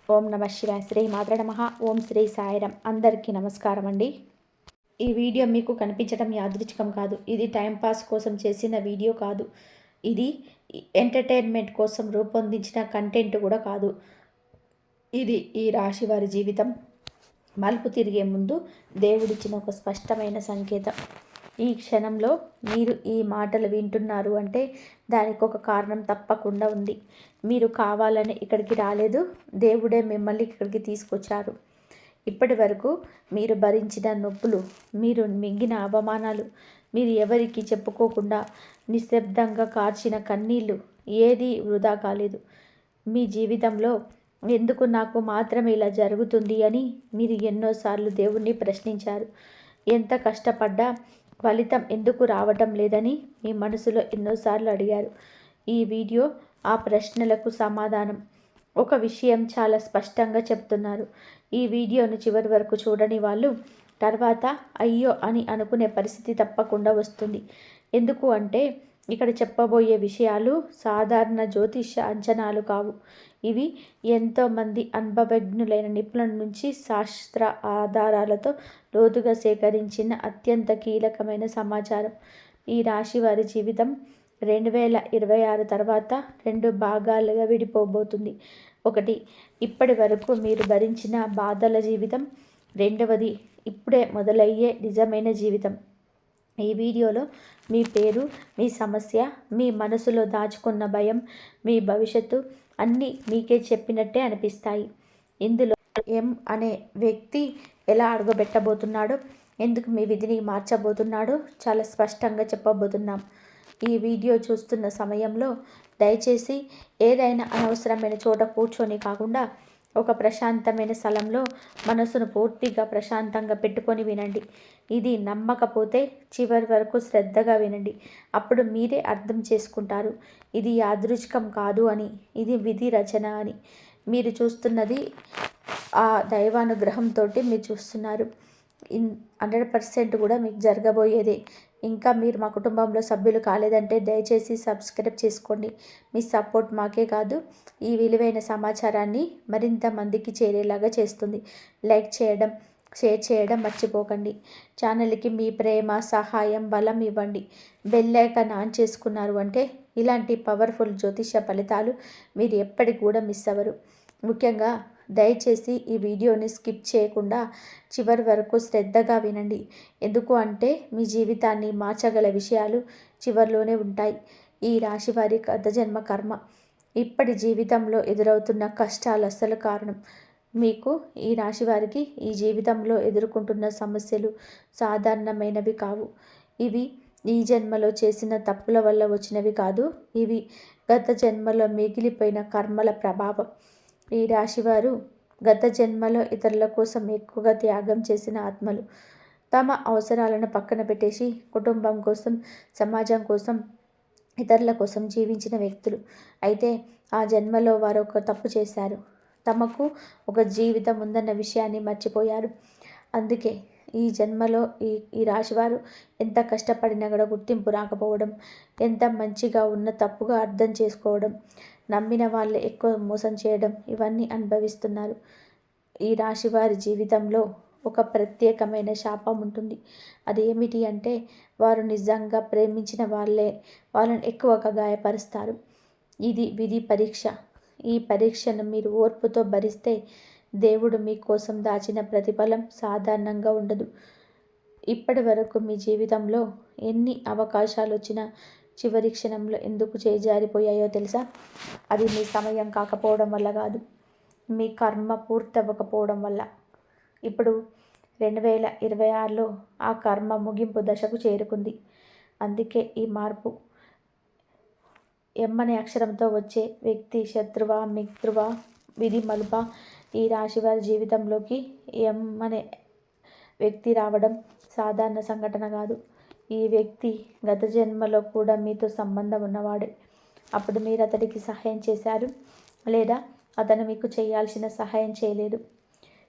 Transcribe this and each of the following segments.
ఓం నమ శివాయ. శ్రీ మాత్ర నమః. ఓం శ్రీ సాయిరం. అందరికీ నమస్కారం అండి. ఈ వీడియో మీకు కనిపించడం యాదృచ్ఛికం కాదు. ఇది టైంపాస్ కోసం చేసిన వీడియో కాదు. ఇది ఎంటర్టైన్మెంట్ కోసం రూపొందించిన కంటెంట్ కూడా కాదు. ఇది ఈ రాశి వారి జీవితం మలుపు తిరిగే ముందు దేవుడిచ్చిన ఒక స్పష్టమైన సంకేతం. ఈ క్షణంలో మీరు ఈ మాటలు వింటున్నారు అంటే దానికి ఒక కారణం తప్పకుండా ఉంది. మీరు కావాలని ఇక్కడికి రాలేదు, దేవుడే మిమ్మల్ని ఇక్కడికి తీసుకొచ్చారు. ఇప్పటి వరకు మీరు భరించిన నొప్పులు, మీరు మింగిన అవమానాలు, మీరు ఎవరికి చెప్పుకోకుండా నిశ్శబ్దంగా కార్చిన కన్నీళ్ళు ఏదీ వృధా కాలేదు. మీ జీవితంలో ఎందుకు నాకు మాత్రమే ఇలా జరుగుతుంది అని మీరు ఎన్నోసార్లు దేవుణ్ణి ప్రశ్నించారు. ఎంత కష్టపడ్డా ఫలితం ఎందుకు రావటం లేదని మీ మనసులో ఎన్నోసార్లు అడిగారు. ఈ వీడియో ఆ ప్రశ్నలకు సమాధానం. ఒక విషయం చాలా స్పష్టంగా చెప్తున్నారు. ఈ వీడియోను చివరి వరకు చూడని వాళ్ళు తర్వాత అయ్యో అని అనుకునే పరిస్థితి తప్పకుండా వస్తుంది. ఎందుకు అంటే ఇక్కడ చెప్పబోయే విషయాలు సాధారణ జ్యోతిష అంచనాలు కావు. ఇవి ఎంతోమంది అనుభవజ్ఞులైన నిపుణుల నుంచి శాస్త్ర ఆధారాలతో లోతుగా సేకరించిన అత్యంత కీలకమైన సమాచారం. ఈ రాశి వారి జీవితం 2026 తర్వాత 2 భాగాలుగా విడిపోబోతుంది. ఒకటి, ఇప్పటి వరకు మీరు భరించిన బాధల జీవితం. రెండవది, ఇప్పుడే మొదలయ్యే నిజమైన జీవితం. ఈ వీడియోలో మీ పేరు, మీ సమస్య, మీ మనసులో దాచుకున్న భయం, మీ భవిష్యత్తు అన్నీ మీకే చెప్పినట్టే అనిపిస్తాయి. ఇందులో ఎం అనే వ్యక్తి ఎలా అడుగబెట్టబోతున్నాడో, ఎందుకు మీ విధిని మార్చబోతున్నాడో చాలా స్పష్టంగా చెప్పబోతున్నాం. ఈ వీడియో చూస్తున్న సమయంలో దయచేసి ఏదైనా అనవసరమైన చోట కూర్చొని కాకుండా ఒక ప్రశాంతమైన స్థలంలో మనసును పూర్తిగా ప్రశాంతంగా పెట్టుకొని వినండి. ఇది నమ్మకపోతే చివరి వరకు శ్రద్ధగా వినండి. అప్పుడు మీరే అర్థం చేసుకుంటారు ఇది యాదృచ్ఛికం కాదు అని, ఇది విధి రచన అని. మీరు చూస్తున్నది ఆ దైవానుగ్రహంతో మీరు చూస్తున్నారు. 100% కూడా మీకు జరగబోయేదే. ఇంకా మీరు మా కుటుంబంలో సభ్యులు కాలేదంటే దయచేసి సబ్స్క్రైబ్ చేసుకోండి. మీ సపోర్ట్ మాకే కాదు, ఈ విలువైన సమాచారాన్ని మరింత మందికి చేరేలాగా చేస్తుంది. లైక్ చేయడం, షేర్ చేయడం మర్చిపోకండి. ఛానల్కి మీ ప్రేమ, సహాయం, బలం ఇవ్వండి. బెల్ ఐకాన్ ఆన్ చేసుకున్నారు అంటే ఇలాంటి పవర్ఫుల్ జ్యోతిష ఫలితాలు మీరు ఎప్పటికి కూడా మిస్ అవ్వరు. ముఖ్యంగా దయచేసి ఈ వీడియోని స్కిప్ చేయకుండా చివరి వరకు శ్రద్ధగా వినండి. ఎందుకు అంటే మీ జీవితాన్ని మార్చగల విషయాలు చివరిలోనే ఉంటాయి. ఈ రాశి వారి గత జన్మ కర్మ, ఇప్పటి జీవితంలో ఎదురవుతున్న కష్టాలు అసలు కారణం. మీకు ఈ రాశి వారికి ఈ జీవితంలో ఎదుర్కొంటున్న సమస్యలు సాధారణమైనవి కావు. ఇవి ఈ జన్మలో చేసిన తప్పుల వల్ల వచ్చినవి కాదు. ఇవి గత జన్మలో మిగిలిపోయిన కర్మల ప్రభావం. ఈ రాశివారు గత జన్మలో ఇతరుల కోసం ఎక్కువగా త్యాగం చేసిన ఆత్మలు. తమ అవసరాలను పక్కన పెట్టేసి కుటుంబం కోసం, సమాజం కోసం, ఇతరుల కోసం జీవించిన వ్యక్తులు. అయితే ఆ జన్మలో వారు ఒక తప్పు చేశారు. తమకు ఒక జీవితం ఉందన్న విషయాన్ని మర్చిపోయారు. అందుకే ఈ జన్మలో ఈ రాశివారు ఎంత కష్టపడినా కూడా గుర్తింపు రాకపోవడం, ఎంత మంచిగా ఉన్న తప్పుగా అర్థం చేసుకోవడం, నమ్మిన వాళ్ళే ఎక్కువ మోసం చేయడం, ఇవన్నీ అనుభవిస్తున్నారు. ఈ రాశివారి జీవితంలో ఒక ప్రత్యేకమైన శాపం ఉంటుంది. అది ఏమిటి అంటే వారు నిజంగా ప్రేమించిన వాళ్ళని ఎక్కువగా గాయపరుస్తారు. ఇది విధి పరీక్ష. ఈ పరీక్షను మీరు ఓర్పుతో భరిస్తే దేవుడు మీకోసం దాచిన ప్రతిఫలం సాధారణంగా ఉండదు. ఇప్పటి వరకు మీ జీవితంలో ఎన్ని అవకాశాలు వచ్చినా చివరి క్షణంలో ఎందుకు చేజారిపోయాయో తెలుసా? అది మీ సమయం కాకపోవడం వల్ల కాదు, మీ కర్మ పూర్తవ్వకపోవడం వల్ల. ఇప్పుడు 2026లో ఆ కర్మ ముగింపు దశకు చేరుకుంది. అందుకే ఈ మార్పు. ఎమ్మనే అక్షరంతో వచ్చే వ్యక్తి శత్రువా, మిత్రువా, విధి మలుప. ఈ రాశివారి జీవితంలోకి ఎమ్మనే వ్యక్తి రావడం సాధారణ సంఘటన కాదు. ఈ వ్యక్తి గత జన్మలో కూడా మీతో సంబంధం ఉన్నవాడే. అప్పుడు మీరు అతడికి సహాయం చేశారు, లేదా అతను మీకు చేయాల్సిన సహాయం చేయలేదు.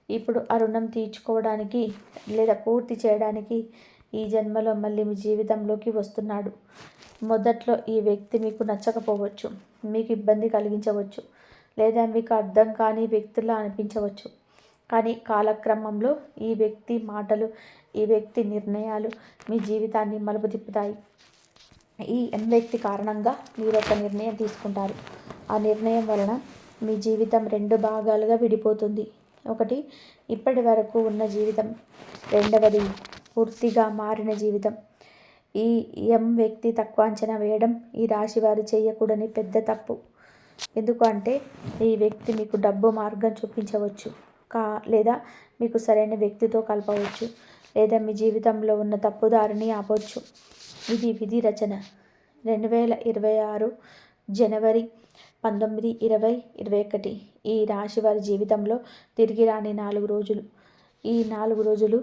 ఇప్పుడు ఆ రుణం తీర్చుకోవడానికి లేదా పూర్తి చేయడానికి ఈ జన్మలో మళ్ళీ మీ జీవితంలోకి వస్తున్నాడు. మొదట్లో ఈ వ్యక్తి మీకు నచ్చకపోవచ్చు, మీకు ఇబ్బంది కలిగించవచ్చు, లేదా మీకు అర్థం కాని వ్యక్తులా అనిపించవచ్చు. కానీ కాలక్రమంలో ఈ వ్యక్తి మాటలు, ఈ వ్యక్తి నిర్ణయాలు మీ జీవితాన్ని మలుపు తిప్పుతాయి. ఈ వ్యక్తి కారణంగా మీరు ఒక నిర్ణయం తీసుకుంటారు. ఆ నిర్ణయం వలన మీ జీవితం 2 భాగాలుగా విడిపోతుంది. ఒకటి ఇప్పటి వరకు ఉన్న జీవితం, రెండవది పూర్తిగా మారిన జీవితం. ఈ వ్యక్తి తక్కువ అంచనా వేయడం ఈ రాశి వారు చేయకూడని పెద్ద తప్పు. ఎందుకంటే ఈ వ్యక్తి మీకు డబ్బు మార్గం చూపించవచ్చు, లేదా మీకు సరైన వ్యక్తితో కలపవచ్చు, లేదా మీ జీవితంలో ఉన్న తప్పుదారిని ఆపవచ్చు. ఇది విధి రచన. 2026 జనవరి 19, 20, 21 ఈ రాశి వారి జీవితంలో తిరిగి రాని 4 రోజులు. ఈ 4 రోజులు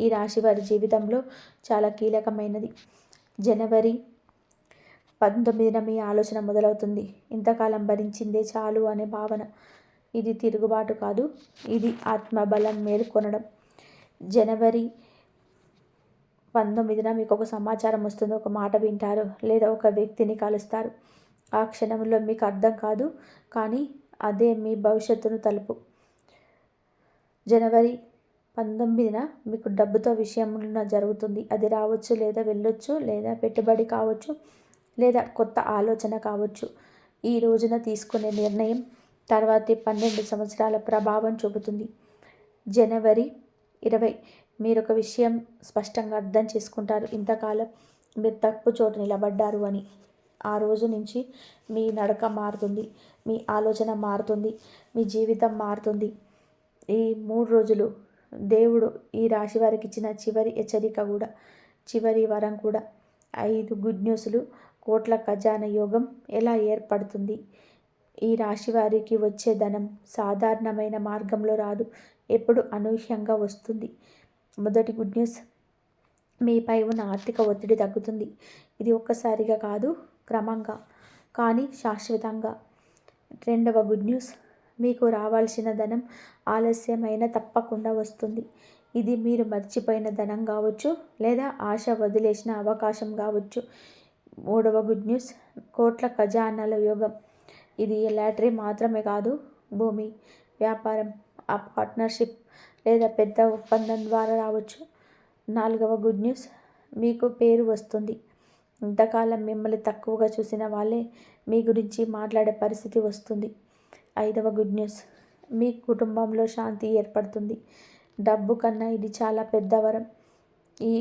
ఈ రాశి వారి జీవితంలో చాలా కీలకమైనది. జనవరి 19న మీ ఆలోచన మొదలవుతుంది. ఇంతకాలం భరించిందే చాలు అనే భావన. ఇది తిరుగుబాటు కాదు, ఇది ఆత్మబలం మేల్కొనడం. జనవరి 19న మీకు ఒక సమాచారం వస్తుంది, ఒక మాట వింటారు, లేదా ఒక వ్యక్తిని కలుస్తారు. ఆ క్షణంలో మీకు అర్థం కాదు, కానీ అదే మీ భవిష్యత్తును తలుపు. జనవరి 19న మీకు డబ్బుతో విషయం జరుగుతుంది. అది రావచ్చు, లేదా వెళ్ళొచ్చు, లేదా పెట్టుబడి కావచ్చు, లేదా కొత్త ఆలోచన కావచ్చు. ఈ రోజున తీసుకునే నిర్ణయం తర్వాతి 12 సంవత్సరాల ప్రభావం చూపుతుంది. జనవరి 20 మీరు ఒక విషయం స్పష్టంగా అర్థం చేసుకుంటారు. ఇంతకాలం మీరు తప్పు చోటు నిలబడ్డారు అని. ఆ రోజు నుంచి మీ నడక మారుతుంది, మీ ఆలోచన మారుతుంది, మీ జీవితం మారుతుంది. ఈ 3 రోజులు దేవుడు ఈ రాశి వారికి ఇచ్చిన చివరి హెచ్చరిక కూడా, చివరి వరం కూడా. 5 గుడ్ న్యూస్లు. కోట్ల ఖజానా యోగం ఎలా ఏర్పడుతుంది? ఈ రాశి వారికి వచ్చే ధనం సాధారణమైన మార్గంలో రాదు, ఎప్పుడు అనూహ్యంగా వస్తుంది. మొదటి గుడ్ న్యూస్, మీపై ఉన్న ఆర్థిక ఒత్తిడి తగ్గుతుంది. ఇది ఒక్కసారిగా కాదు, క్రమంగా, కానీ శాశ్వతంగా. రెండవ గుడ్ న్యూస్, మీకు రావాల్సిన ధనం ఆలస్యమైన తప్పకుండా వస్తుంది. ఇది మీరు మర్చిపోయిన ధనం కావచ్చు, లేదా ఆశ వదిలేసిన అవకాశం కావచ్చు. మూడవ గుడ్ న్యూస్, కోట్ల ఖజానాల యోగం. ఇది లాటరీ మాత్రమే కాదు, భూమి, వ్యాపారం, ఆ పార్ట్నర్షిప్, లేదా పెద్ద ఒప్పందం ద్వారా రావచ్చు. నాలుగవ గుడ్ న్యూస్, మీకు పేరు వస్తుంది. ఇంతకాలం మిమ్మల్ని తక్కువగా చూసిన వాళ్ళే మీ గురించి మాట్లాడే పరిస్థితి వస్తుంది. ఐదవ గుడ్ న్యూస్, మీ కుటుంబంలో శాంతి ఏర్పడుతుంది. డబ్బు కన్నా ఇది చాలా పెద్ద వరం. ఈ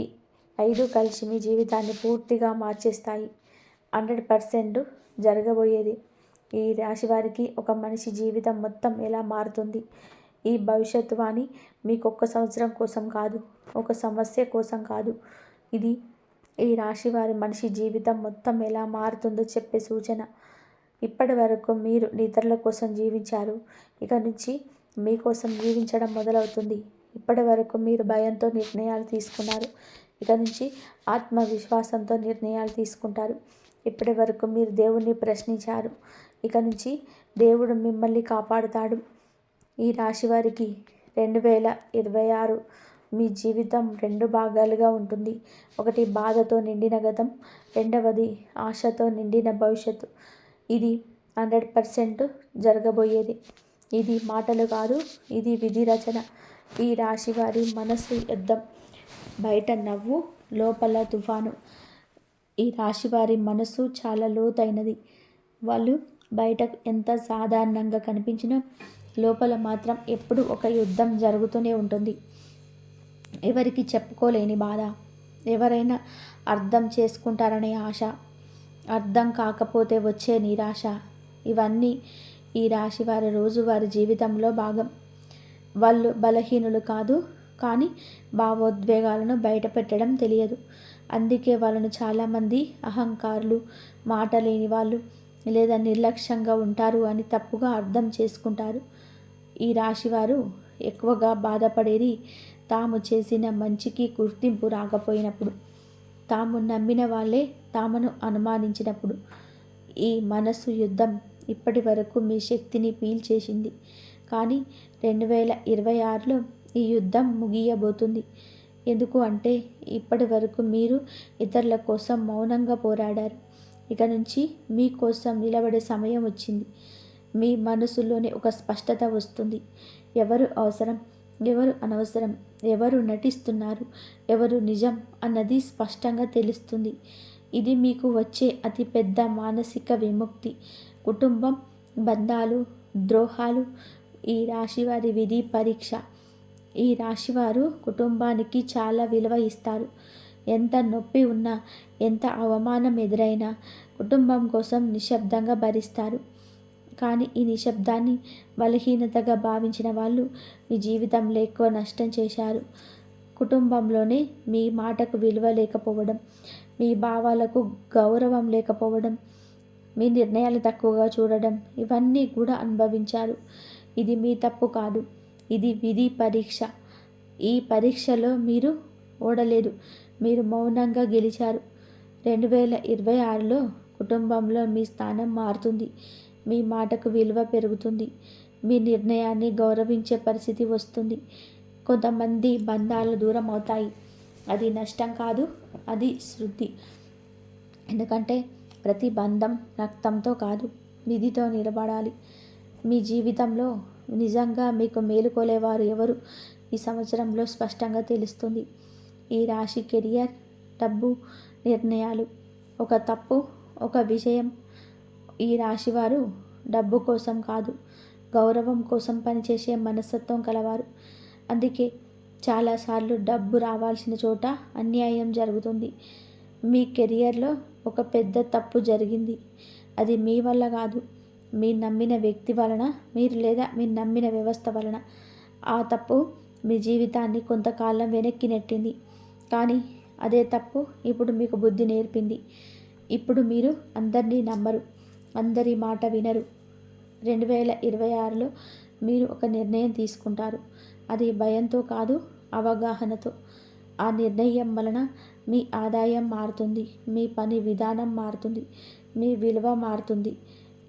5 కలిసి మీ జీవితాన్ని పూర్తిగా మార్చేస్తాయి. 100% జరగబోయేది. ఈ రాశి వారికి ఒక మనిషి జీవితం మొత్తం ఎలా మారుతుంది. ఈ భవిష్యత్తు వాణి మీకు ఒక్క సంవత్సరం కోసం కాదు, ఒక సమస్య కోసం కాదు. ఇది ఈ రాశి వారి మనిషి జీవితం మొత్తం ఎలా మారుతుందో చెప్పే సూచన. ఇప్పటి వరకు మీరు ఇతరుల కోసం జీవించారు, ఇక నుంచి మీకోసం జీవించడం మొదలవుతుంది. ఇప్పటి వరకు మీరు భయంతో నిర్ణయాలు తీసుకున్నారు, ఇక నుంచి ఆత్మవిశ్వాసంతో నిర్ణయాలు తీసుకుంటారు. ఇప్పటి వరకు మీరు దేవుణ్ణి ప్రశ్నించారు, ఇక నుంచి దేవుడు మిమ్మల్ని కాపాడుతాడు. ఈ రాశి వారికి 2026 మీ జీవితం 2 భాగాలుగా ఉంటుంది. ఒకటి బాధతో నిండిన గతం, రెండవది ఆశతో నిండిన భవిష్యత్తు. ఇది 100% జరగబోయేది. ఇది మాటలు కాదు, ఇది విధి రచన. ఈ రాశి వారి మనసు యుద్ధం, బయట నవ్వు, లోపల తుఫాను. ఈ రాశి వారి మనసు చాలా లోతైనది. వాళ్ళు బయట ఎంత సాధారణంగా కనిపించినా లోపల మాత్రం ఎప్పుడు ఒక యుద్ధం జరుగుతూనే ఉంటుంది. ఎవరికి చెప్పుకోలేని బాధ, ఎవరైనా అర్థం చేసుకుంటారనే ఆశ, అర్థం కాకపోతే వచ్చే నిరాశ, ఇవన్నీ ఈ రాశి వారి రోజువారి జీవితంలో భాగం. వాళ్ళు బలహీనులు కాదు, కానీ భావోద్వేగాలను బయట పెట్టడం తెలియదు. అందుకే వాళ్ళను చాలామంది అహంకారులు, మాట లేని వాళ్ళు, లేదా నిర్లక్ష్యంగా ఉంటారు అని తప్పుగా అర్థం చేసుకుంటారు. ఈ రాశివారు ఎక్కువగా బాధపడేది తాము చేసిన మంచికి గుర్తింపు రాకపోయినప్పుడు, తాము నమ్మిన వాళ్ళే తామును అనుమానించినప్పుడు. ఈ మనసు యుద్ధం ఇప్పటి వరకు మీ శక్తిని పీల్చేసింది, కానీ 2026లో ఈ యుద్ధం ముగియబోతుంది. ఎందుకు అంటే ఇప్పటి వరకు మీరు ఇతరుల కోసం మౌనంగా పోరాడారు, ఇక నుంచి మీకోసం నిలబడే సమయం వచ్చింది. మీ మనసులోని ఒక స్పష్టత వస్తుంది. ఎవరు అవసరం, ఎవరు అనవసరం, ఎవరు నటిస్తున్నారు, ఎవరు నిజం అన్నది స్పష్టంగా తెలుస్తుంది. ఇది మీకు వచ్చే అతిపెద్ద మానసిక విముక్తి. కుటుంబం, బంధాలు, ద్రోహాలు ఈ రాశివారి విధి పరీక్ష. ఈ రాశివారు కుటుంబానికి చాలా విలువ ఇస్తారు. ఎంత నొప్పి ఉన్నా, ఎంత అవమానం ఎదురైనా కుటుంబం కోసం నిశ్శబ్దంగా భరిస్తారు. కానీ ఈ నిశ్శబ్దాన్ని బలహీనతగా భావించిన వాళ్ళు మీ జీవితంలో ఎక్కువ నష్టం చేశారు. కుటుంబంలోనే మీ మాటకు విలువ లేకపోవడం, మీ భావాలకు గౌరవం లేకపోవడం, మీ నిర్ణయాలు తక్కువగా చూడడం, ఇవన్నీ కూడా అనుభవించారు. ఇది మీ తప్పు కాదు, ఇది విధి పరీక్ష. ఈ పరీక్షలో మీరు ఓడలేదు, మీరు మౌనంగా గెలిచారు. 2026లో కుటుంబంలో మీ స్థానం మారుతుంది. మీ మాటకు విలువ పెరుగుతుంది. మీ నిర్ణయాన్ని గౌరవించే పరిస్థితి వస్తుంది. కొంతమంది బంధాలు దూరం అవుతాయి. అది నష్టం కాదు, అది శృద్ధి. ఎందుకంటే ప్రతి బంధం రక్తంతో కాదు, విధితో నిలబడాలి. మీ జీవితంలో నిజంగా మీకు మేలుకోలేవారు ఎవరు ఈ సంవత్సరంలో స్పష్టంగా తెలుస్తుంది. ఈ రాశి కెరియర్, డబ్బు, నిర్ణయాలు. ఒక తప్పు, ఒక విజయం. ఈ రాశివారు డబ్బు కోసం కాదు, గౌరవం కోసం పనిచేసే మనస్తత్వం కలవారు. అందుకే చాలాసార్లు డబ్బు రావాల్సిన చోట అన్యాయం జరుగుతుంది. మీ కెరియర్లో ఒక పెద్ద తప్పు జరిగింది. అది మీ వల్ల కాదు, మీరు నమ్మిన వ్యక్తి వలన, మీరు నమ్మిన వ్యవస్థ వలన. ఆ తప్పు మీ జీవితాన్ని కొంతకాలం వెనక్కి నెట్టింది. కానీ అదే తప్పు ఇప్పుడు మీకు బుద్ధి నేర్పింది. ఇప్పుడు మీరు అందరినీ నమ్మరు, అందరి మాట వినరు. 2026లో మీరు ఒక నిర్ణయం తీసుకుంటారు. అది భయంతో కాదు, అవగాహనతో. ఆ నిర్ణయం వలన మీ ఆదాయం మారుతుంది, మీ పని విధానం మారుతుంది, మీ విలువ మారుతుంది.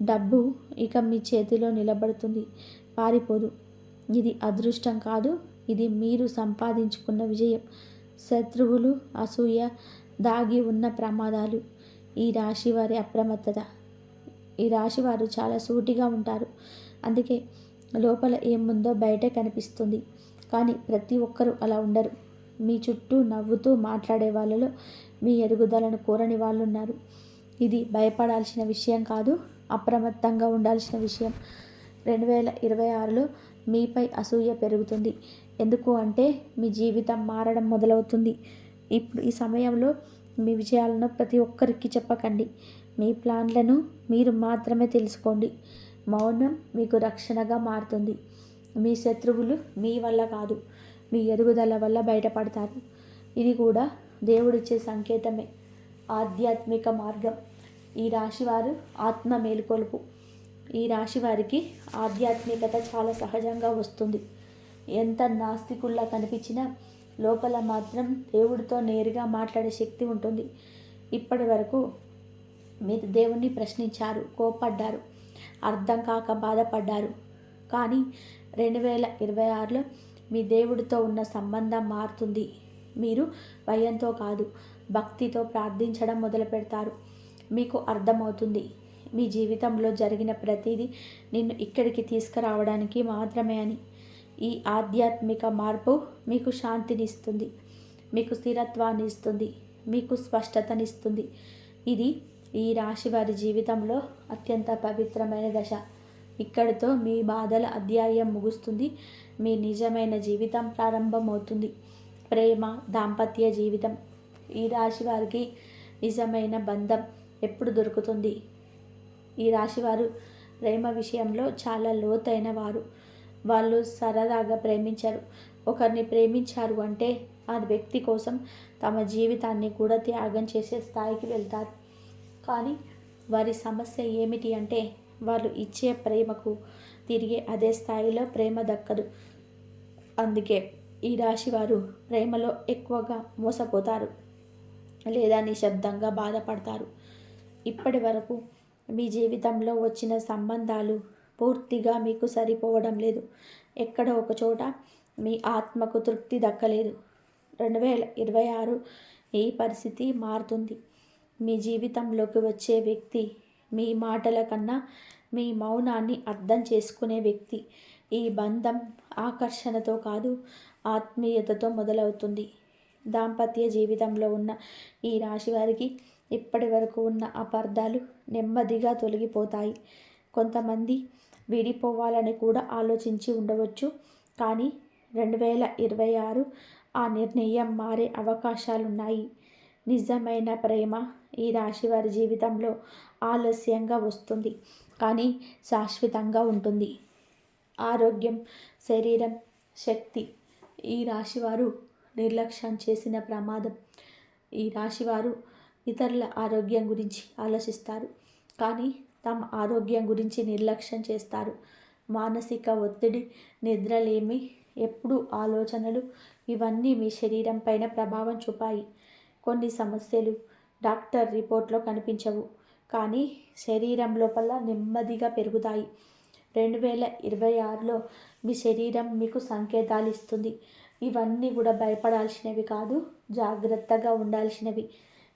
డబ్బు ఇక మీ చేతిలో నిలబడుతుంది, పారిపోదు. ఇది అదృష్టం కాదు, ఇది మీరు సంపాదించుకున్న విజయం. శత్రువులు, అసూయ, దాగి ఉన్న ప్రమాదాలు. ఈ రాశి వారి అప్రమత్తత. ఈ రాశివారు చాలా సూటిగా ఉంటారు. అందుకే లోపల ఏముందో బయట కనిపిస్తుంది. కానీ ప్రతి ఒక్కరూ అలా ఉండరు. మీ చుట్టూ నవ్వుతూ మాట్లాడే వాళ్ళలో మీ ఎదుగుదలను కోరని వాళ్ళు ఉన్నారు. ఇది భయపడాల్సిన విషయం కాదు, అప్రమత్తంగా ఉండాల్సిన విషయం. 2026లో మీపై అసూయ పెరుగుతుంది. ఎందుకు అంటే మీ జీవితం మారడం మొదలవుతుంది. ఇప్పుడు ఈ సమయంలో మీ విజయాలను ప్రతి ఒక్కరికి చెప్పకండి. మీ ప్లాన్లను మీరు మాత్రమే తెలుసుకోండి. మౌనం మీకు రక్షణగా మారుతుంది. మీ శత్రువులు మీ వల్ల కాదు, మీ ఎదుగుదల వల్ల బయటపడతారు. ఇది కూడా దేవుడిచ్చే సంకేతమే. ఆధ్యాత్మిక మార్గం. ఈ రాశివారు ఆత్మ మేలుకొలుపు. ఈ రాశివారికి ఆధ్యాత్మికత చాలా సహజంగా వస్తుంది. ఎంత నాస్తికుల్లా కనిపించినా లోపల మాత్రం దేవుడితో నేరుగా మాట్లాడే శక్తి ఉంటుంది. ఇప్పటి వరకు మీరు దేవుణ్ణి ప్రశ్నించారు, కోపడ్డారు, అర్థం కాక బాధపడ్డారు. కానీ 2026లో మీ దేవుడితో ఉన్న సంబంధం మారుతుంది. మీరు భయంతో కాదు, భక్తితో ప్రార్థించడం మొదలు పెడతారు. మీకు అర్థమవుతుంది, మీ జీవితంలో జరిగిన ప్రతిదీ నిన్ను ఇక్కడికి తీసుకురావడానికి మాత్రమే అని. ఈ ఆధ్యాత్మిక మార్పు మీకు శాంతినిస్తుంది, మీకు స్థిరత్వాన్ని ఇస్తుంది, మీకు స్పష్టతనిస్తుంది. ఇది ఈ రాశి వారి జీవితంలో అత్యంత పవిత్రమైన దశ. ఇక్కడితో మీ బాధల అధ్యాయం ముగుస్తుంది. మీ నిజమైన జీవితం ప్రారంభమవుతుంది. ప్రేమ, దాంపత్య జీవితం. ఈ రాశి వారికి నిజమైన బంధం ఎప్పుడు దొరుకుతుంది? ఈ రాశివారు ప్రేమ విషయంలో చాలా లోతైన వారు. వాళ్ళు సరదాగా ప్రేమించరు. ఒకరిని ప్రేమించారు అంటే ఆ వ్యక్తి కోసం తమ జీవితాన్ని కూడా త్యాగం చేసే స్థాయికి వెళ్తారు. కానీ వారి సమస్య ఏమిటి అంటే వాళ్ళు ఇచ్చే ప్రేమకు తిరిగి అదే స్థాయిలో ప్రేమ దక్కదు. అందుకే ఈ రాశి వారు ప్రేమలో ఎక్కువగా మోసపోతారు లేదా నిశ్శబ్దంగా బాధపడతారు. ఇప్పటి వరకు మీ జీవితంలో వచ్చిన సంబంధాలు పూర్తిగా మీకు సరిపోవడం లేదు. ఎక్కడో ఒక చోట మీ ఆత్మకు తృప్తి దక్కలేదు. 2026 ఈ పరిస్థితి మారుతుంది. మీ జీవితంలోకి వచ్చే వ్యక్తి మీ మాటల కన్నా మీ మౌనాన్ని అర్థం చేసుకునే వ్యక్తి. ఈ బంధం ఆకర్షణతో కాదు, ఆత్మీయతతో మొదలవుతుంది. దాంపత్య జీవితంలో ఉన్న ఈ రాశి వారికి ఇప్పటి వరకు ఉన్న అపార్థాలు నెమ్మదిగా తొలగిపోతాయి. కొంతమంది విడిపోవాలని కూడా ఆలోచించి ఉండవచ్చు. కానీ 2026 ఆ నిర్ణయం మారే అవకాశాలున్నాయి. నిజమైన ప్రేమ ఈ రాశి వారి జీవితంలో ఆలస్యంగా వస్తుంది, కానీ శాశ్వతంగా ఉంటుంది. ఆరోగ్యం, శరీరం, శక్తి ఈ రాశివారు నిర్లక్ష్యం చేసిన ప్రమాదం. ఈ రాశివారు ఇతరుల ఆరోగ్యం గురించి ఆలోచిస్తారు, కానీ తమ ఆరోగ్యం గురించి నిర్లక్ష్యం చేస్తారు. మానసిక ఒత్తిడి, నిద్రలేమి, ఎప్పుడు ఆలోచనలు ఇవన్నీ మీ శరీరం పైన ప్రభావం చూపాయి. కొన్ని సమస్యలు డాక్టర్ రిపోర్ట్లో కనిపించవు, కానీ శరీరం లోపల నెమ్మదిగా పెరుగుతాయి. 2026లో మీ శరీరం మీకు సంకేతాలు ఇస్తుంది. ఇవన్నీ కూడా భయపడాల్సినవి కాదు, జాగ్రత్తగా ఉండాల్సినవి.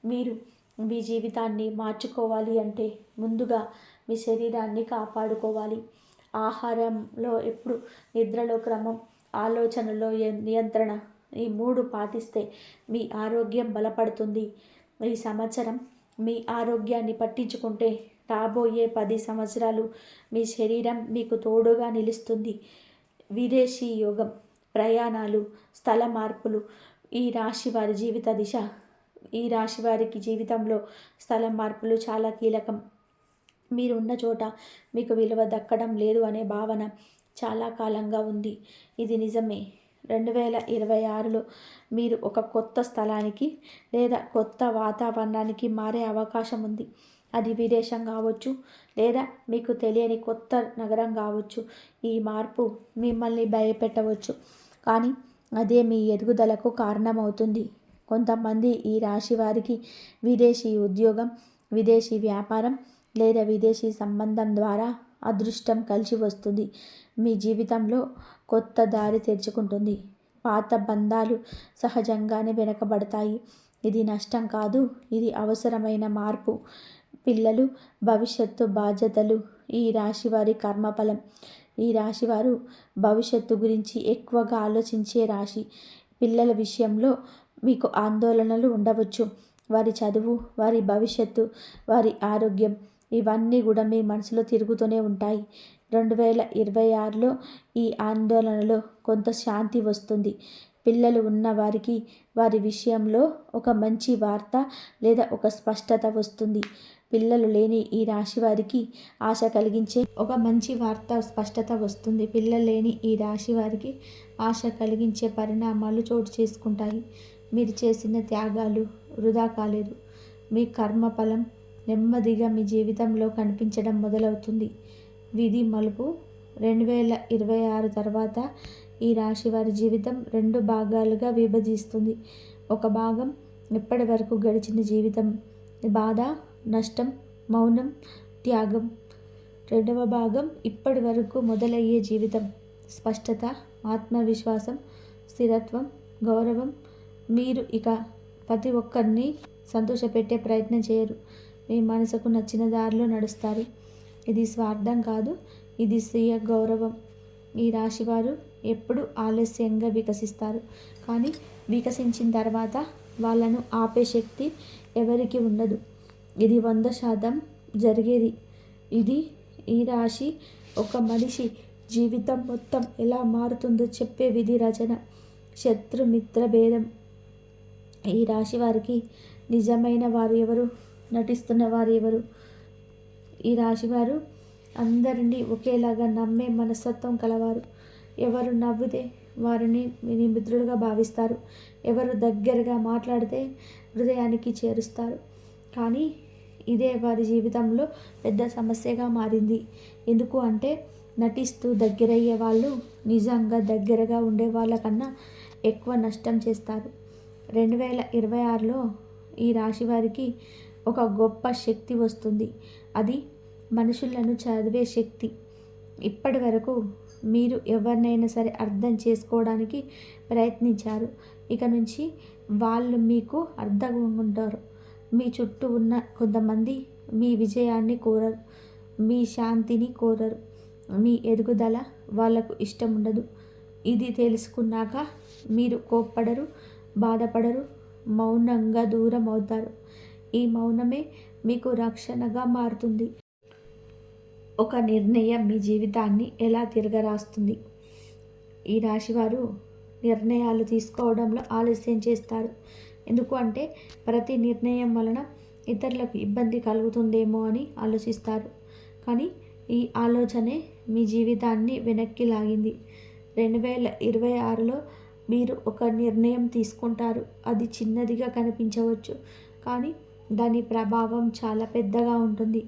మీరు మీ జీవితాన్ని మార్చుకోవాలి అంటే ముందుగా మీ శరీరాన్ని కాపాడుకోవాలి. ఆహారంలో ఎప్పుడు, నిద్రలో క్రమం, ఆలోచనలో నియంత్రణ, ఈ 3 పాటిస్తే మీ ఆరోగ్యం బలపడుతుంది. ఈ సంవత్సరం మీ ఆరోగ్యాన్ని పట్టించుకుంటే రాబోయే 10 సంవత్సరాలు మీ శరీరం మీకు తోడుగా నిలుస్తుంది. విదేశీ యోగం, ప్రయాణాలు, స్థల మార్పులు ఈ రాశి వారి జీవిత దిశ. ఈ రాశి వారికి జీవితంలో స్థల మార్పులు చాలా కీలకం. మీరు ఉన్న చోట మీకు విలువ దక్కడం లేదు అనే భావన చాలా కాలంగా ఉంది. ఇది నిజమే. 2026లో మీరు ఒక కొత్త స్థలానికి లేదా కొత్త వాతావరణానికి మారే అవకాశం ఉంది. అది విదేశం కావచ్చు, లేదా మీకు తెలియని కొత్త నగరం కావచ్చు. ఈ మార్పు మిమ్మల్ని భయపెట్టవచ్చు, కానీ అదే మీ ఎదుగుదలకు కారణమవుతుంది. కొంతమంది ఈ రాశి వారికి విదేశీ ఉద్యోగం, విదేశీ వ్యాపారం లేదా విదేశీ సంబంధం ద్వారా అదృష్టం కలిసి వస్తుంది. మీ జీవితంలో కొత్త దారి తెరుచుకుంటుంది. పాత బంధాలు సహజంగానే వెనకబడతాయి. ఇది నష్టం కాదు, ఇది అవసరమైన మార్పు. పిల్లలు, భవిష్యత్తు బాధ్యతలు ఈ రాశివారి కర్మఫలం. ఈ రాశివారు భవిష్యత్తు గురించి ఎక్కువగా ఆలోచించే రాశి. పిల్లల విషయంలో మీకు ఆందోళనలు ఉండవచ్చు. వారి చదువు, వారి భవిష్యత్తు, వారి ఆరోగ్యం ఇవన్నీ కూడా మీ మనసులో తిరుగుతూనే ఉంటాయి. 2026లో ఈ ఆందోళనలో కొంత శాంతి వస్తుంది. పిల్లలు ఉన్న వారికి వారి విషయంలో ఒక మంచి వార్త లేదా ఒక స్పష్టత వస్తుంది. పిల్లలు లేని ఈ రాశి వారికి ఆశ కలిగించే ఒక మంచి వార్త, స్పష్టత వస్తుంది. పిల్లలు లేని ఈ రాశి వారికి ఆశ కలిగించే పరిణామాలు చోటు చేసుకుంటాయి. మీరు చేసిన త్యాగాలు వృధా కాలేదు. మీ కర్మఫలం నెమ్మదిగా మీ జీవితంలో కనిపించడం మొదలవుతుంది. విధి మలుపు. 2026 తర్వాత ఈ రాశి వారి జీవితం 2 భాగాలుగా విభజిస్తుంది. ఒక భాగం ఇప్పటి వరకు గడిచిన జీవితం, బాధ, నష్టం, మౌనం, త్యాగం. రెండవ భాగం ఇప్పటి వరకు మొదలయ్యే జీవితం, స్పష్టత, ఆత్మవిశ్వాసం, స్థిరత్వం, గౌరవం. మీరు ఇక ప్రతి ఒక్కరిని సంతోషపెట్టే ప్రయత్నం చేయరు. మీ మనసుకు నచ్చిన దారిలో నడుస్తారు. ఇది స్వార్థం కాదు, ఇది స్వీయ గౌరవం. ఈ రాశివారు ఎప్పుడు ఆలస్యంగా వికసిస్తారు, కానీ వికసించిన తర్వాత వాళ్ళను ఆపే శక్తి ఎవరికి ఉండదు. ఇది 100% జరిగేది. ఇది ఈ రాశి ఒక మనిషి జీవితం మొత్తం ఎలా మారుతుందో చెప్పే విధి రచన. శత్రుమిత్ర భేదం. ఈ రాశి వారికి నిజమైన వారు ఎవరు, నటిస్తున్న వారు ఎవరు? ఈ రాశివారు అందరినీ ఒకేలాగా నమ్మే మనస్తత్వం కలవారు. ఎవరు నవ్వితే వారిని మిత్రులుగా భావిస్తారు. ఎవరు దగ్గరగా మాట్లాడితే హృదయానికి చేరుస్తారు. కానీ ఇదే వారి జీవితంలో పెద్ద సమస్యగా మారింది. ఎందుకు అంటే నటిస్తూ దగ్గరయ్యే వాళ్ళు నిజంగా దగ్గరగా ఉండే వాళ్ళకన్నా ఎక్కువ నష్టం చేస్తారు. 2026లో ఈ రాశి వారికి ఒక గొప్ప శక్తి వస్తుంది. అది మనుషులను చదివే శక్తి. ఇప్పటి వరకు మీరు ఎవరినైనా సరే అర్థం చేసుకోవడానికి ప్రయత్నించారు. ఇక నుంచి వాళ్ళు మీకు అర్థం ఉంటారు. మీ చుట్టూ ఉన్న కొంతమంది మీ విజయాన్ని కోరరు. మీ శాంతిని కోరరు. మీ ఎదుగుదల వాళ్ళకు ఇష్టం ఉండదు. ఇది తెలుసుకున్నాక మీరు కోప్పడరు, బాధపడరు, మౌనంగా దూరం అవుతారు. ఈ మౌనమే మీకు రక్షణగా మారుతుంది. ఒక నిర్ణయం మీ జీవితాన్ని ఎలా తిరగరాస్తుంది. ఈ రాశివారు నిర్ణయాలు తీసుకోవడంలో ఆలస్యం చేస్తారు. ఎందుకు అంటే ప్రతి నిర్ణయం వలన ఇతరులకు ఇబ్బంది కలుగుతుందేమో అని ఆలోచిస్తారు. కానీ ఈ ఆలోచనే మీ జీవితాన్ని వెనక్కి లాగింది. 2026లో మీరు ఒక నిర్ణయం తీసుకుంటారు. అది చిన్నదిగా కనిపించవచ్చు, కానీ దాని ప్రభావం చాలా పెద్దగా ఉంటుంది.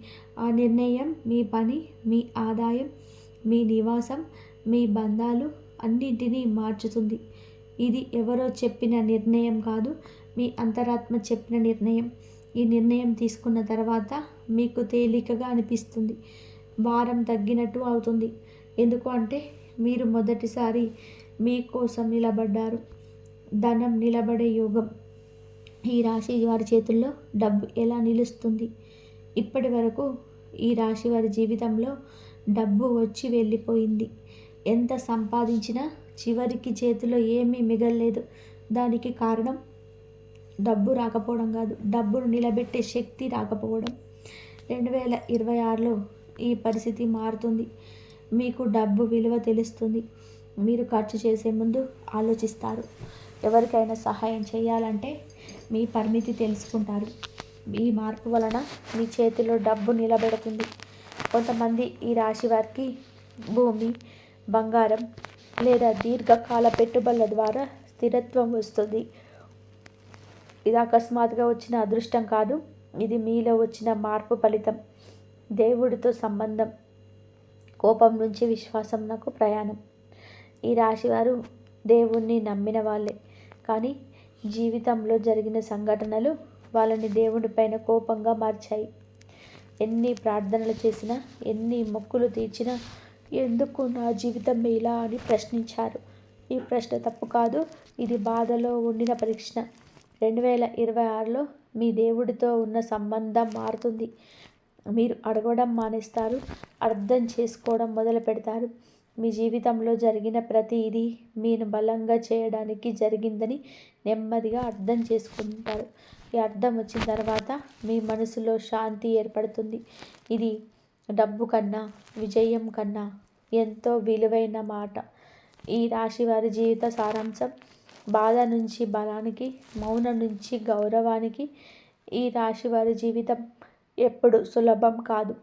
ఆ నిర్ణయం మీ పని, మీ ఆదాయం, మీ నివాసం, మీ బంధాలు అన్నింటినీ మార్చుతుంది. ఇది ఎవరో చెప్పిన నిర్ణయం కాదు, మీ అంతరాత్మ చెప్పిన నిర్ణయం. ఈ నిర్ణయం తీసుకున్న తర్వాత మీకు తేలికగా అనిపిస్తుంది. భారం తగ్గినట్టు అవుతుంది. ఎందుకు అంటే మీరు మొదటిసారి మీకోసం నిలబడ్డారు. ధనం నిలబడే యోగం. ఈ రాశి వారి చేతుల్లో డబ్బు ఎలా నిలుస్తుంది? ఇప్పటి వరకు ఈ రాశి వారి జీవితంలో డబ్బు వచ్చి వెళ్ళిపోయింది. ఎంత సంపాదించినా చివరికి చేతిలో ఏమీ మిగల్లేదు. దానికి కారణం డబ్బు రాకపోవడం కాదు, డబ్బును నిలబెట్టే శక్తి రాకపోవడం. 2026లో ఈ పరిస్థితి మారుతుంది. మీకు డబ్బు విలువ తెలుస్తుంది. మీరు ఖర్చు చేసే ముందు ఆలోచిస్తారు. ఎవరికైనా సహాయం చేయాలంటే మీ పరిమితి తెలుసుకుంటారు. ఈ మార్పు వలన మీ చేతిలో డబ్బు నిలబెడుతుంది. కొంతమంది ఈ రాశి వారికి భూమి, బంగారం లేదా దీర్ఘకాల పెట్టుబడుల ద్వారా స్థిరత్వం వస్తుంది. ఇది అకస్మాత్తుగా వచ్చిన అదృష్టం కాదు, ఇది మీలో వచ్చిన మార్పు ఫలితం. దేవుడితో సంబంధం. కోపం నుంచి విశ్వాసంకు ప్రయాణం. ఈ రాశివారు దేవుణ్ణి నమ్మిన వాళ్ళే, కానీ జీవితంలో జరిగిన సంఘటనలు వాళ్ళని దేవుడిపైన కోపంగా మార్చాయి. ఎన్ని ప్రార్థనలు చేసినా, ఎన్ని మొక్కులు తీర్చినా ఎందుకు నా జీవితం ఇలా అని ప్రశ్నించారు. ఈ ప్రశ్న తప్పు కాదు, ఇది బాధలో ఉండిన ప్రశ్న. 2026లో మీ దేవుడితో ఉన్న సంబంధం మారుతుంది. మీరు అడగడం మానేస్తారు, అర్థం చేసుకోవడం మొదలు పెడతారు. మీ జీవితంలో జరిగిన ప్రతిదీ మీరు బలంగా చేయడానికి జరిగిందని నెమ్మదిగా అర్థం చేసుకుంటారు. ఈ అర్థం వచ్చిన తర్వాత మీ మనసులో శాంతి ఏర్పడుతుంది. ఇది డబ్బు కన్నా, విజయం కన్నా ఎంతో విలువైన మాట. ఈ రాశి వారి జీవిత సారాంశం. బాధ నుంచి బలానికి, మౌనం నుంచి గౌరవానికి. ఈ రాశి వారి జీవితం ఎప్పుడు సులభం కాదు.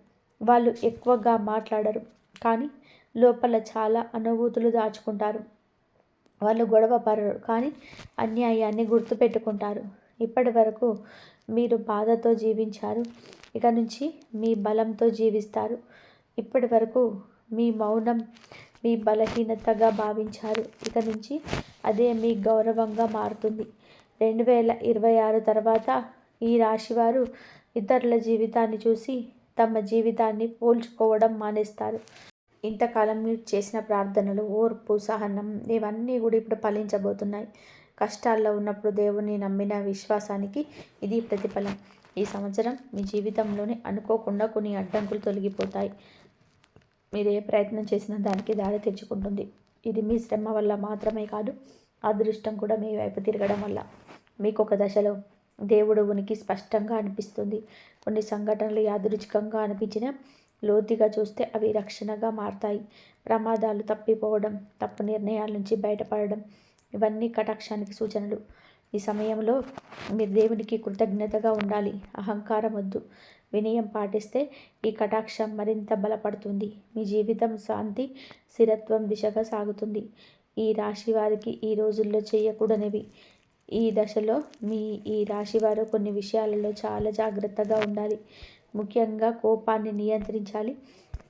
వాళ్ళు ఎక్కువగా మాట్లాడరు, కానీ లోపల చాలా అనుభూతులు దాచుకుంటారు. వాళ్ళు గొడవ పడరు, కానీ అన్యాయాన్ని గుర్తుపెట్టుకుంటారు. ఇప్పటి వరకు మీరు బాధతో జీవించారు, ఇక నుంచి మీ బలంతో జీవిస్తారు. ఇప్పటి వరకు మీ మౌనం మీ బలహీనతగా భావించారు, ఇక నుంచి అదే మీ గౌరవంగా మారుతుంది. 2026 తర్వాత ఈ రాశివారు ఇతరుల జీవితాన్ని చూసి తమ జీవితాన్ని పోల్చుకోవడం మానేస్తారు. ఇంతకాలం మీరు చేసిన ప్రార్థనలు, ఓర్పు, సహనం ఇవన్నీ కూడా ఇప్పుడు ఫలించబోతున్నాయి. కష్టాల్లో ఉన్నప్పుడు దేవుని నమ్మిన విశ్వాసానికి ఇది ప్రతిఫలం. ఈ సంవత్సరం మీ జీవితంలోనే అనుకోకుండా కొన్ని అడ్డంకులు తొలగిపోతాయి. మీరు ఏ ప్రయత్నం చేసినా దానికి దారి తెచ్చుకుంటుంది. ఇది మీ శ్రమ వల్ల మాత్రమే కాదు, అదృష్టం కూడా మీ వైపు తిరగడం వల్ల. మీకు ఒక దశలో దేవుడు ఉనికి స్పష్టంగా అనిపిస్తుంది. కొన్ని సంఘటనలు యాదృచ్ఛికంగా అనిపించినా లోతుగా చూస్తే అవి రక్షణగా మారతాయి. ప్రమాదాలు తప్పిపోవడం, తప్పు నిర్ణయాల నుంచి బయటపడడం ఇవన్నీ కటాక్షానికి సూచనలు. ఈ సమయంలో మీరు దేవునికి కృతజ్ఞతగా ఉండాలి. అహంకారం వద్దు. వినయం పాటిస్తే ఈ కటాక్షం మరింత బలపడుతుంది. మీ జీవితం శాంతి, స్థిరత్వం దిశగా సాగుతుంది. ఈ రాశి వారికి ఈ రోజుల్లో చేయకూడనివి. ఈ దశలో ఈ రాశివారు కొన్ని విషయాలలో చాలా జాగ్రత్తగా ఉండాలి. ముఖ్యంగా కోపాన్ని నియంత్రించాలి.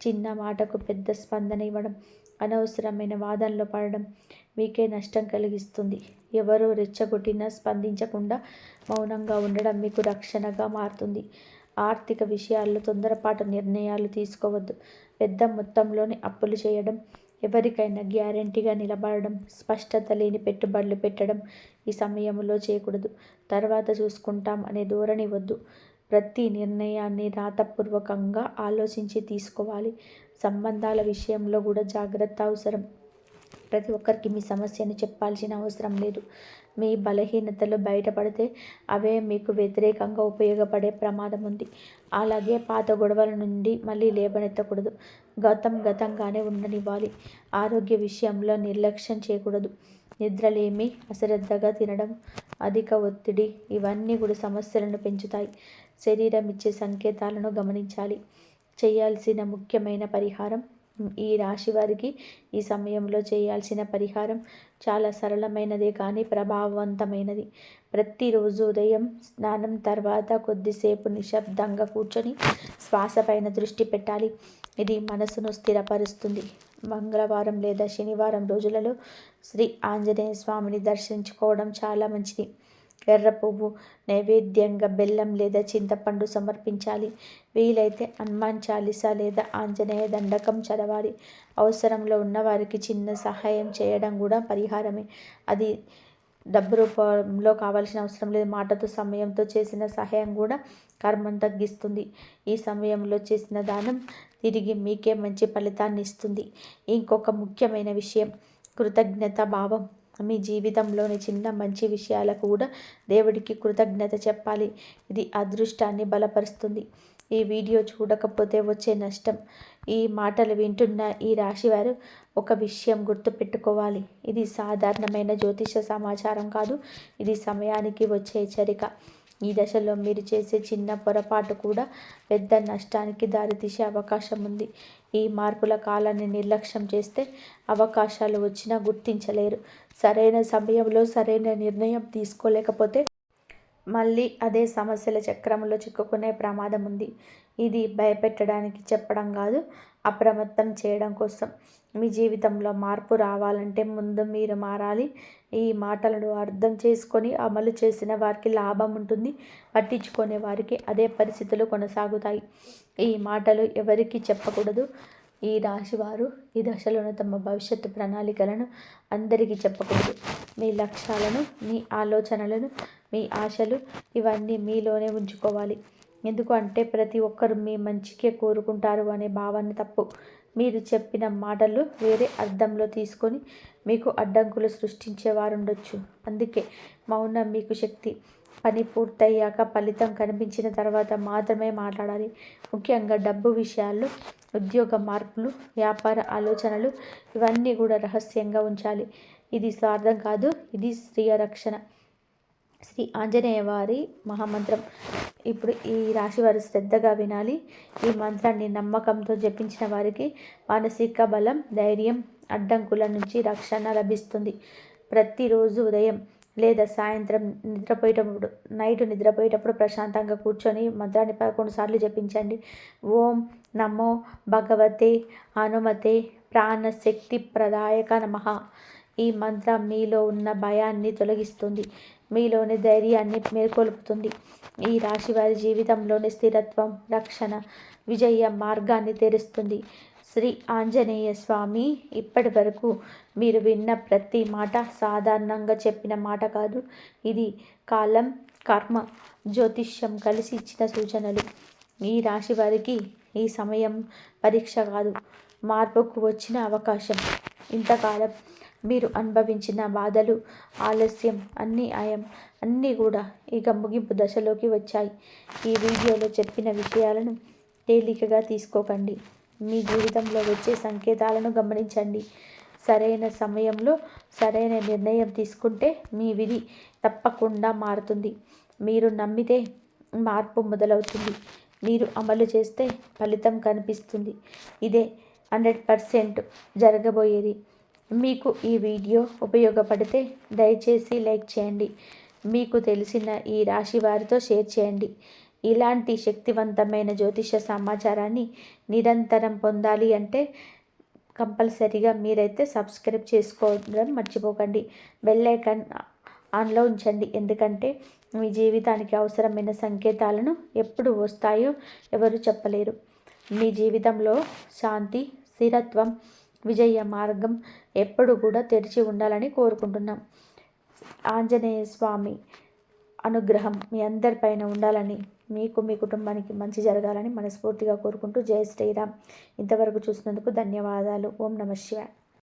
చిన్న మాటకు పెద్ద స్పందన ఇవ్వడం, అనవసరమైన వాదనలో పడడం మీకే నష్టం కలిగిస్తుంది. ఎవరో రెచ్చగొట్టినా స్పందించకుండా మౌనంగా ఉండడం మీకు రక్షణగా మారుతుంది. ఆర్థిక విషయాల్లో తొందరపాటు నిర్ణయాలు తీసుకోవద్దు. పెద్ద మొత్తంలోని అప్పులు చేయడం, ఎవరికైనా గ్యారెంటీగా నిలబడడం, స్పష్టత లేని పెట్టుబడులు పెట్టడం ఈ సమయంలో చేయకూడదు. తర్వాత చూసుకుంటాం అనే ధోరణి వద్దు. ప్రతి నిర్ణయాన్ని రాతపూర్వకంగా ఆలోచించి తీసుకోవాలి. సంబంధాల విషయంలో కూడా జాగ్రత్త అవసరం. ప్రతి ఒక్కరికి మీ సమస్యను చెప్పాల్సిన అవసరం లేదు. మీ బలహీనతలు బయటపడితే అవే మీకు వ్యతిరేకంగా ఉపయోగపడే ప్రమాదం ఉంది. అలాగే పాత గొడవల నుండి మళ్ళీ లేవనెత్తకూడదు. గతంగానే ఉండనివ్వాలి. ఆరోగ్య విషయంలో నిర్లక్ష్యం చేయకూడదు. నిద్రలేమి, అశ్రద్ధగా తినడం, అధిక ఒత్తిడి ఇవన్నీ కూడా సమస్యలను పెంచుతాయి. శరీరం ఇచ్చే సంకేతాలను గమనించాలి. చేయాల్సిన ముఖ్యమైన పరిహారం, ఈ రాశి వారికి ఈ సమయంలో చేయాల్సిన పరిహారం చాలా సరళమైనదే కానీ ప్రభావవంతమైనది. ప్రతిరోజు ఉదయం స్నానం తర్వాత కొద్దిసేపు నిశ్శబ్దంగా కూర్చొని శ్వాస పైన దృష్టి పెట్టాలి. ఇది మనసును స్థిరపరుస్తుంది. మంగళవారం లేదా శనివారం రోజులలో శ్రీ ఆంజనేయ స్వామిని దర్శించుకోవడం చాలా మంచిది. ఎర్ర పువ్వు నైవేద్యంగా బెల్లం లేదా చింతపండు సమర్పించాలి. వీలైతే హనుమాన్ చాలీసా లేదా ఆంజనేయ దండకం చదవాలి. అవసరంలో ఉన్నవారికి చిన్న సహాయం చేయడం కూడా పరిహారమే. అది డబ్బు రూపంలో కావాల్సిన అవసరం లేదు. మాటతో సమయంతో చేసిన సహాయం కూడా కర్మను తగ్గిస్తుంది. ఈ సమయంలో చేసిన దానం తిరిగి మీకే మంచి ఫలితాన్ని ఇస్తుంది. ఇంకొక ముఖ్యమైన విషయం, కృతజ్ఞత భావం. మీ జీవితంలోని చిన్న మంచి విషయాలకు కూడా దేవుడికి కృతజ్ఞత చెప్పాలి. ఇది అదృష్టాన్ని బలపరుస్తుంది. ఈ వీడియో చూడకపోతే వచ్చే నష్టం. ఈ మాటలు వింటున్న ఈ రాశివారు ఒక విషయం గుర్తుపెట్టుకోవాలి. ఇది సాధారణమైన జ్యోతిష సమాచారం కాదు. ఇది సమయానికి వచ్చే హెచ్చరిక. ఈ దశలో మీరు చేసే చిన్న పొరపాటు కూడా పెద్ద నష్టానికి దారితీసే అవకాశం ఉంది. ఈ మార్పుల కాలాన్ని నిర్లక్ష్యం చేస్తే అవకాశాలు వచ్చినా గుర్తించలేరు. సరైన సమయంలో సరైన నిర్ణయం తీసుకోలేకపోతే మళ్ళీ అదే సమస్యల చక్రంలో చిక్కుకునే ప్రమాదం ఉంది. ఇది భయపెట్టడానికి చెప్పడం కాదు, అప్రమత్తం చేయడం కోసం. మీ జీవితంలో మార్పు రావాలంటే ముందు మీరు మారాలి. ఈ మాటలను అర్థం చేసుకొని అమలు చేసిన వారికి లాభం ఉంటుంది. పట్టించుకునే వారికి అదే పరిస్థితులు కొనసాగుతాయి. ఈ మాటలు ఎవరికి చెప్పకూడదు. ఈ రాశివారు ఈ దశలోనే తమ భవిష్యత్తు ప్రణాళికలను అందరికీ చెప్పకూడదు. మీ లక్ష్యాలను, మీ ఆలోచనలను, మీ ఆశలు ఇవన్నీ మీలోనే ఉంచుకోవాలి. ఎందుకు అంటే ప్రతి ఒక్కరు మీ మంచికే కోరుకుంటారు అనే భావన తప్పు. మీరు చెప్పిన మాటలు వేరే అర్థంలో తీసుకొని మీకు అడ్డంకులు సృష్టించేవారు ఉండొచ్చు. అందుకే మౌనం మీకు శక్తి. పని పూర్తయ్యాక ఫలితం కనిపించిన తర్వాత మాత్రమే మాట్లాడాలి. ముఖ్యంగా డబ్బు విషయాల్లో, ఉద్యోగ మార్పులు, వ్యాపార ఆలోచనలు ఇవన్నీ కూడా రహస్యంగా ఉంచాలి. ఇది స్వార్థం కాదు, ఇది స్వీయ రక్షణ. శ్రీ ఆంజనేయ వారి మహామంత్రం. ఇప్పుడు ఈ రాశి వారు శ్రద్ధగా వినాలి. ఈ మంత్రాన్ని నమ్మకంతో జపించిన వారికి మానసిక బలం, ధైర్యం, అడ్డంకుల నుంచి రక్షణ లభిస్తుంది. ప్రతిరోజు ఉదయం లేదా సాయంత్రం నైట్ నిద్రపోయేటప్పుడు ప్రశాంతంగా కూర్చొని మంత్రాన్ని 11 సార్లు జపించండి. ఓం నమో భగవతే హనుమతే ప్రాణశక్తి ప్రదాయక నమః. ఈ మంత్రం మీలో ఉన్న భయాన్ని తొలగిస్తుంది, మీలోని ధైర్యాన్ని మేల్కొల్పుతుంది. ఈ రాశి వారి జీవితంలోని స్థిరత్వం, రక్షణ, విజయ మార్గాన్ని తెరుస్తుంది. శ్రీ ఆంజనేయ స్వామి ఇప్పటి వరకు మీరు విన్న ప్రతి మాట సాధారణంగా చెప్పిన మాట కాదు. ఇది కాలం, కర్మ, జ్యోతిష్యం కలిసి ఇచ్చిన సూచనలు. ఈ రాశి వారికి ఈ సమయం పరీక్ష కాదు, మార్పుకు వచ్చిన అవకాశం. ఇంతకాలం మీరు అనుభవించిన బాధలు, ఆలస్యం, అన్నీ కూడా ఇక ముగింపు దశలోకి వచ్చాయి. ఈ వీడియోలో చెప్పిన విషయాలను తేలికగా తీసుకోకండి. మీ జీవితంలో వచ్చే సంకేతాలను గమనించండి. సరైన సమయంలో సరైన నిర్ణయం తీసుకుంటే మీ విధి తప్పకుండా మారుతుంది. మీరు నమ్మితే మార్పు మొదలవుతుంది. మీరు అమలు చేస్తే ఫలితం కనిపిస్తుంది. ఇదే 100% జరగబోయేది. మీకు ఈ వీడియో ఉపయోగపడితే దయచేసి లైక్ చేయండి. మీకు తెలిసిన ఈ రాశి వారితో షేర్ చేయండి. ఇలాంటి శక్తివంతమైన జ్యోతిష సమాచారాన్ని నిరంతరం పొందాలి అంటే కంపల్సరీగా మీరైతే సబ్స్క్రైబ్ చేసుకోవడం మర్చిపోకండి. బెల్ ఐకాన్ ఆన్లో ఉంచండి. ఎందుకంటే మీ జీవితానికి అవసరమైన సంకేతాలను ఎప్పుడు వస్తాయో ఎవరు చెప్పలేరు. మీ జీవితంలో శాంతి, స్థిరత్వం, విజయ మార్గం ఎప్పుడు కూడా తెరిచి ఉండాలని కోరుకుంటున్నాం. ఆంజనేయ స్వామి అనుగ్రహం మీ అందరిపైన ఉండాలని, మీకు మీ కుటుంబానికి మంచి జరగాలని మనస్ఫూర్తిగా కోరుకుంటూ జై శ్రీరామ్. ఇంతవరకు చూసినందుకు ధన్యవాదాలు. ఓం నమః శివాయ.